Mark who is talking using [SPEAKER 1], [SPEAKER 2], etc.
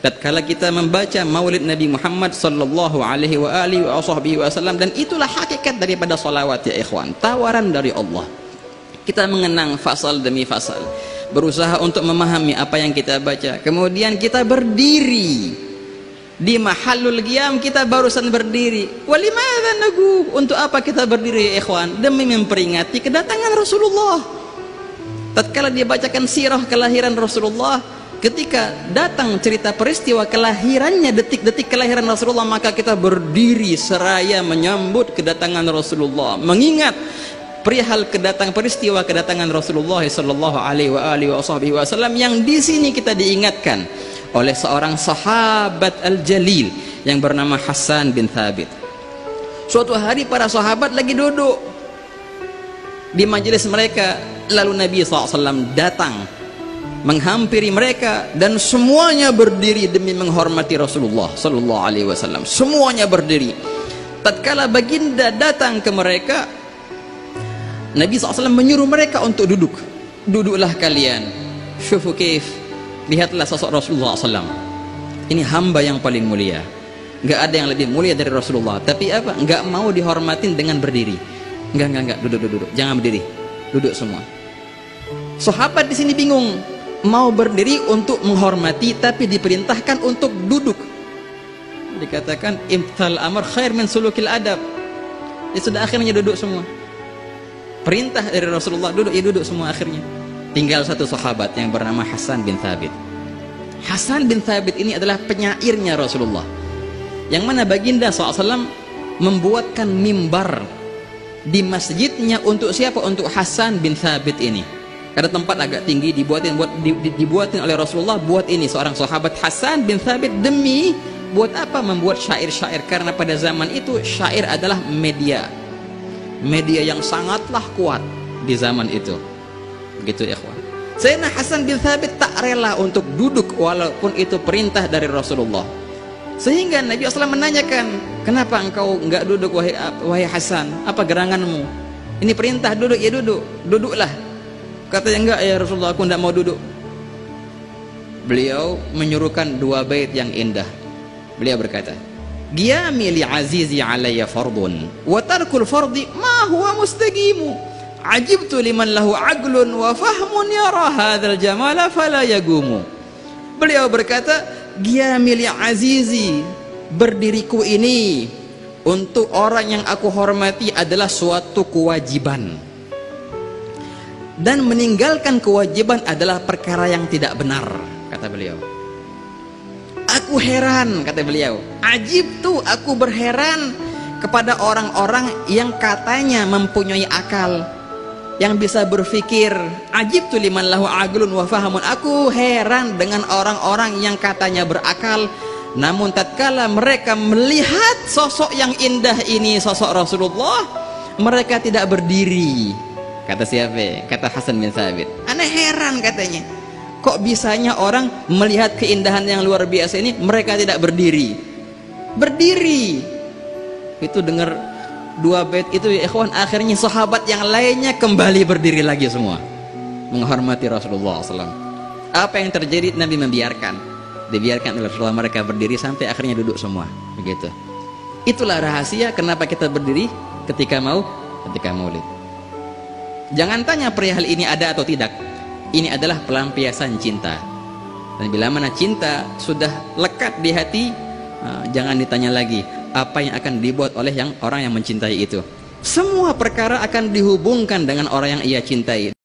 [SPEAKER 1] tatkala kita membaca Maulid Nabi Muhammad sallallahu alaihi wasallam, dan itulah hakikat daripada salawat ya ikhwan, tawaran dari Allah. Kita mengenang fasal demi fasal, berusaha untuk memahami apa yang kita baca, kemudian kita berdiri di mahallul qiyam. Kita barusan berdiri, walimadza nagu, untuk apa kita berdiri ya ikhwan? Demi memperingati kedatangan Rasulullah. Tatkala dia bacakan sirah kelahiran Rasulullah, ketika datang cerita peristiwa kelahirannya, detik-detik kelahiran Rasulullah, maka kita berdiri seraya menyambut kedatangan Rasulullah, mengingat perihal peristiwa kedatangan Rasulullah sallallahu alaihi wasallam, yang di sini kita diingatkan oleh seorang sahabat al-jalil yang bernama Hasan bin Thabit. Suatu hari para sahabat lagi duduk di majelis mereka, lalu Nabi SAW datang menghampiri mereka, dan semuanya berdiri demi menghormati Rasulullah sallallahu alaihi wasallam. Semuanya berdiri. Tatkala baginda datang ke mereka, Nabi SAW menyuruh mereka untuk duduk. Duduklah kalian. Syufu kif, lihatlah sosok Rasulullah SAW. Ini hamba yang paling mulia. Nggak ada yang lebih mulia dari Rasulullah. Tapi apa? Nggak mau dihormatin dengan berdiri. Nggak. Duduk. Jangan berdiri. Duduk semua. Sahabat di sini bingung. Mau berdiri untuk menghormati, tapi diperintahkan untuk duduk. Dikatakan imthal amr khair min sulukil adab. Ya sudah, akhirnya duduk semua. Perintah dari Rasulullah, duduk, ya duduk semua akhirnya. Tinggal satu sahabat yang bernama Hasan bin Thabit. Hasan bin Thabit ini adalah penyairnya Rasulullah, yang mana baginda SAW membuatkan mimbar di masjidnya untuk siapa? Untuk Hasan bin Thabit ini. Ada tempat agak tinggi, dibuatin oleh Rasulullah buat ini seorang sahabat Hasan bin Thabit. Demi buat apa? Membuat syair-syair, karena pada zaman itu syair adalah media yang sangatlah kuat di zaman itu. Begitu ikhwan. Sayyidina Hasan bin Thabit tak rela untuk duduk walaupun itu perintah dari Rasulullah. Sehingga Nabi SAW menanyakan, kenapa engkau enggak duduk wahai Hasan? Apa geranganmu? Ini perintah duduk, ya duduk. Duduklah. Katanya, enggak ya Rasulullah, aku enggak mau duduk. Beliau menyuruhkan dua bait yang indah. Beliau berkata, qiyami li azizi alayya fardun wa tarkul fardi ma huwa mustaqimu, ajibtu liman lahu aqlun wa fahmun yara hadzal jamala fala yagumu. Beliau berkata, qiyami li azizi, berdiriku ini untuk orang yang aku hormati adalah suatu kewajiban, dan meninggalkan kewajiban adalah perkara yang tidak benar, kata beliau. Aku heran, kata beliau, ajib tuh, aku berheran kepada orang-orang yang katanya mempunyai akal, yang bisa berpikir. Ajib tuh liman lahu aqlun wa fahamun, aku heran dengan orang-orang yang katanya berakal, namun tatkala mereka melihat sosok yang indah ini, sosok Rasulullah, mereka tidak berdiri. Kata siapa? Kata Hasan bin Thabit. Aneh heran, katanya, kok bisanya orang melihat keindahan yang luar biasa ini mereka tidak berdiri. Itu dengar dua bait itu ya ikhwan, akhirnya sahabat yang lainnya kembali berdiri lagi semua menghormati Rasulullah SAW. Apa yang terjadi? Nabi dibiarkan oleh Rasulullah mereka berdiri sampai akhirnya duduk semua. Begitu. Itulah rahasia kenapa kita berdiri ketika maulid. Jangan tanya perihal ini ada atau tidak. Ini adalah pelampiasan cinta. Dan bila mana cinta sudah lekat di hati, jangan ditanya lagi apa yang akan dibuat oleh orang yang mencintai itu. Semua perkara akan dihubungkan dengan orang yang ia cintai.